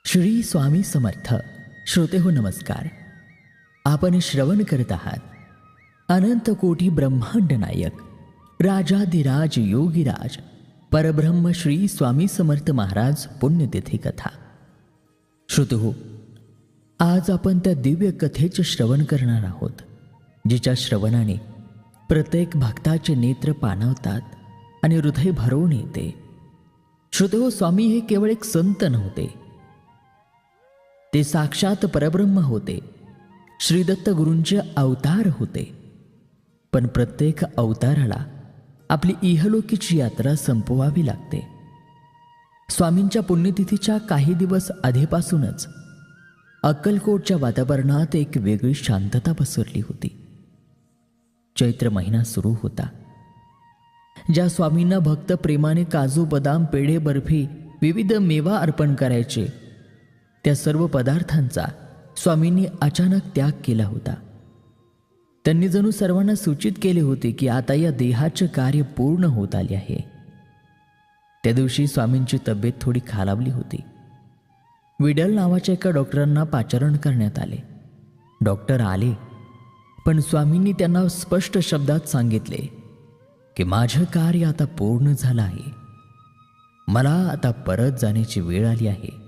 श्री स्वामी समर्थ. श्रोते हो नमस्कार. आपण श्रवण करत आहात अनंत कोटी ब्रह्मांड नायक राजाधिराज योगीराज परब्रह्म श्री स्वामी समर्थ महाराज पुण्यतिथी कथा. श्रोते हो, आज आपण त्या दिव्य कथेचे श्रवण करणार आहोत, जिच्या श्रवणाने प्रत्येक भक्ताचे नेत्र पाणावतात आणि हृदय भरवून येते. श्रोते हो, स्वामी हे केवळ एक संत नव्हते, ते साक्षात परब्रह्म होते. श्री दत्त गुरूंचे अवतार होते. पण प्रत्येक अवताराला आपली इहलोकीची यात्रा संपवावी लागते. स्वामींच्या पुण्यतिथीच्या काही दिवस आधीपासूनच अक्कलकोटच्या वातावरणात एक वेगळी शांतता पसरली होती. चैत्र महिना सुरू होता. ज्या स्वामींना भक्त प्रेमाने काजू, बदाम, पेढे, बर्फी, विविध मेवा अर्पण करायचे, त्या सर्व पदार्थांचा स्वामींनी अचानक त्याग केला होता. त्यांनी जणू सर्वांना सूचित केले होते की आता या देहाचे कार्य पूर्ण होत आले आहे. त्या दिवशी स्वामींची तब्येत थोडी खालावली होती. विडल नावाच्या एका डॉक्टरांना पाचारण करण्यात आले. डॉक्टर आले, पण स्वामींनी त्यांना स्पष्ट शब्दात सांगितले की माझं कार्य आता पूर्ण झालं आहे. मला आता परत जाण्याची वेळ आली आहे.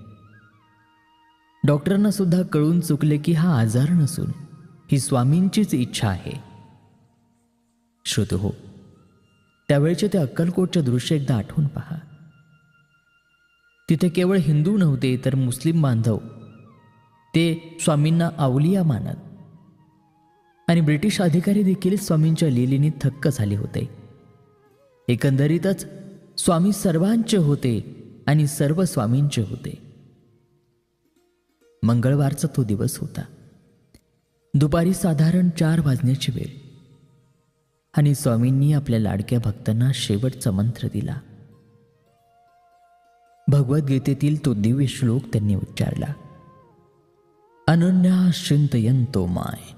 डॉक्टरांना सुद्धा कळून चुकले की हा आजार नसून ही स्वामींचीच इच्छा आहे. श्रोते हो, त्यावेळचे ते अक्कलकोटचे दृश्य एकदा आठवून पहा. तिथे केवळ हिंदू नव्हते, तर मुस्लिम बांधव ते स्वामींना अवलिया मानत आणि ब्रिटिश अधिकारी देखील स्वामींच्या लीलेने थक्क झाले होते. एकंदरीतच स्वामी सर्वांचे होते आणि सर्व स्वामींचे होते. मंगळवारचा तो दिवस होता. दुपारी साधारण 4 वाजण्याची वेळ आणि स्वामींनी आपल्या लाडक्या भक्तांना शेवटचा मंत्र दिला. भगवद्गीतेतील तो दिव्य श्लोक त्यांनी उच्चारला. अनन्या चिंतयन्तो माय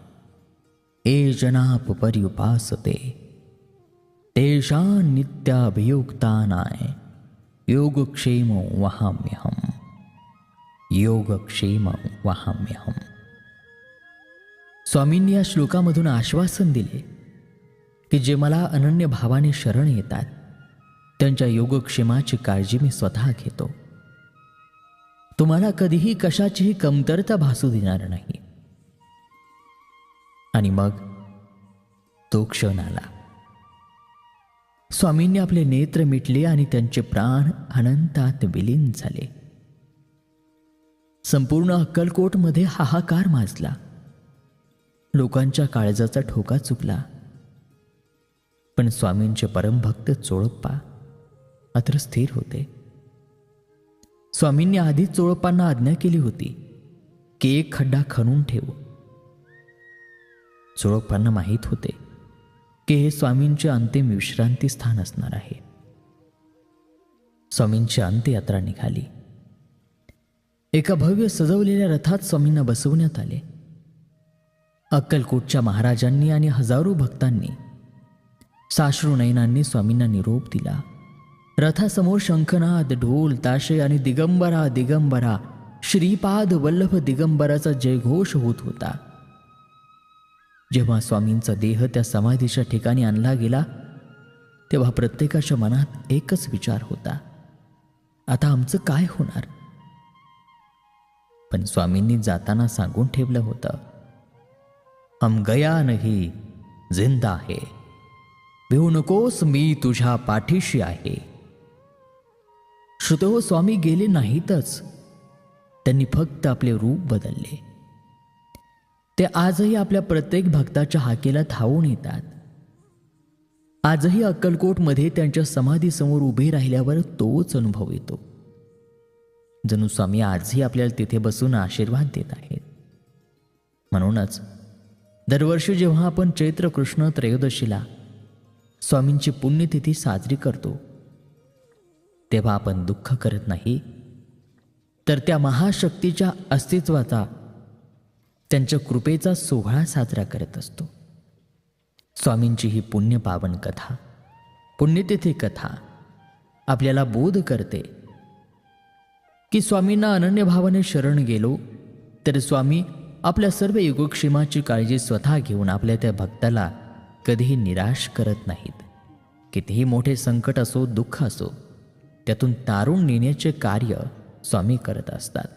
ये जनाप पर्युपासते तेषां नित्याभियुक्तानाय योगक्षेमो वहाम्यहम्. योगक्षेम वहाम्यहम्. स्वामींनी या श्लोकामधून आश्वासन दिले की जे मला अनन्य भावाने शरण येतात त्यांच्या योगक्षेमाची काळजी मी स्वतः घेतो. तुम्हाला कधीही कशाचीही कमतरता भासू देणार नाही. आणि मग तो क्षण आला. स्वामींनी आपले नेत्र मिटले आणि त्यांचे प्राण अनंतात विलीन झाले. संपूर्ण अक्कलकोटमध्ये हाहाकार माजला. लोकांच्या काळजाचा ठोका चुकला. पण स्वामींचे परमभक्त चोळप्पा मात्र स्थिर होते. स्वामींनी आधीच चोळप्पांना आज्ञा केली होती की एक खड्डा खणून ठेवू. चोळप्पांना माहीत होते की हे स्वामींचे अंतिम विश्रांती स्थान असणार आहे. स्वामींची अंत्ययात्रा निघाली. एका भव्य सजवलेल्या रथात स्वामींना बसवण्यात आले. अक्कलकोटच्या महाराजांनी आणि हजारो भक्तांनी साश्रू नयनांनी स्वामींना निरोप दिला. रथासमोर शंखनाद, ढोल, ताशे आणि दिगंबरा दिगंबरा श्रीपाद वल्लभ दिगंबराचा जयघोष होत होता. जेव्हा स्वामींचा देह त्या समाधीच्या ठिकाणी आणला गेला, तेव्हा प्रत्येकाच्या मनात एकच विचार होता, आता आमचं काय होणार? पण स्वामींनी जाताना सांगून ठेवलं होतं, हम गया नहीं, जिंदा है. भिवू नकोस, मी तुझ्या पाठीशी आहे. श्रोते, स्वामी गेले नाहीतच, त्यांनी फक्त आपले रूप बदलले. ते आजही आपल्या प्रत्येक भक्ताच्या हाकेला धावून येतात. आजही अक्कलकोटमध्ये त्यांच्या समाधीसमोर उभे राहिल्यावर तोच अनुभव येतो. जणू स्वामी आजही आपल्याला तिथे बसून आशीर्वाद देत आहेत. म्हणूनच दरवर्षी जेव्हा आपण चैत्र कृष्ण त्रयोदशीला स्वामींची पुण्यतिथी साजरी करतो, तेव्हा आपण दुःख करत नाही, तर त्या महाशक्तीच्या अस्तित्वाचा, त्यांच्या कृपेचा सोहळा साजरा करत असतो. स्वामींची ही पुण्य पावन कथा, पुण्यतिथी कथा आपल्याला बोध करते की स्वामींना अनन्य भावाने शरण गेलो तर स्वामी आपल्या सर्व योगक्षेमाची काळजी स्वतः घेऊन आपल्या त्या भक्ताला कधीही निराश करत नाहीत. कितीही मोठे संकट असो, दुःख असो, त्यातून तारून नेण्याचे कार्य स्वामी करत असतात.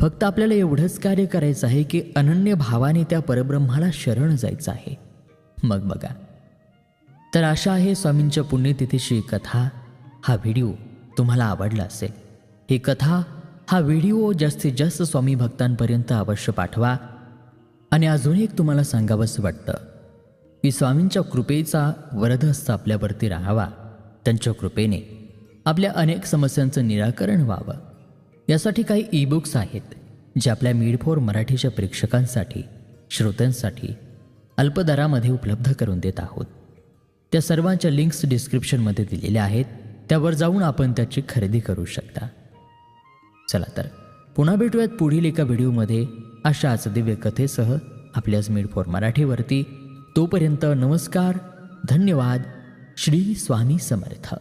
फक्त आपल्याला एवढंच कार्य करायचं आहे की अनन्य भावाने त्या परब्रह्माला शरण जायचं आहे. मग बघा, तर आशा आहे स्वामींच्या पुण्यतिथीची कथा हा व्हिडिओ तुम्हाला आवडला असेल. ही कथा हा व्हिडिओ जास्तीत जास्त स्वामी भक्तांपर्यंत अवश्य पाठवा. आणि अजून एक तुम्हाला सांगावंसं वाटतं की स्वामींच्या कृपेचा वरदहस्त आपल्यावरती राहावा. त्यांच्या कृपेने आपल्या अनेक समस्यांचं निराकरण व्हावं, यासाठी काही ईबुक्स आहेत जे आपल्या मीड4 मराठीच्या प्रेक्षकांसाठी, श्रोत्यांसाठी अल्प दरामध्ये उपलब्ध करून देत आहोत. त्या सर्वांच्या लिंक्स डिस्क्रिप्शनमध्ये दिलेल्या आहेत. त्यावर जाऊन आपण त्याची खरेदी करू शकता. चला तर पुन्हा भेटूयात पुढील एका व्हिडिओमध्ये अशाच दिव्य कथेसह आपल्याच मीड4 मराठीवरती. तोपर्यंत नमस्कार, धन्यवाद. श्री स्वामी समर्थ.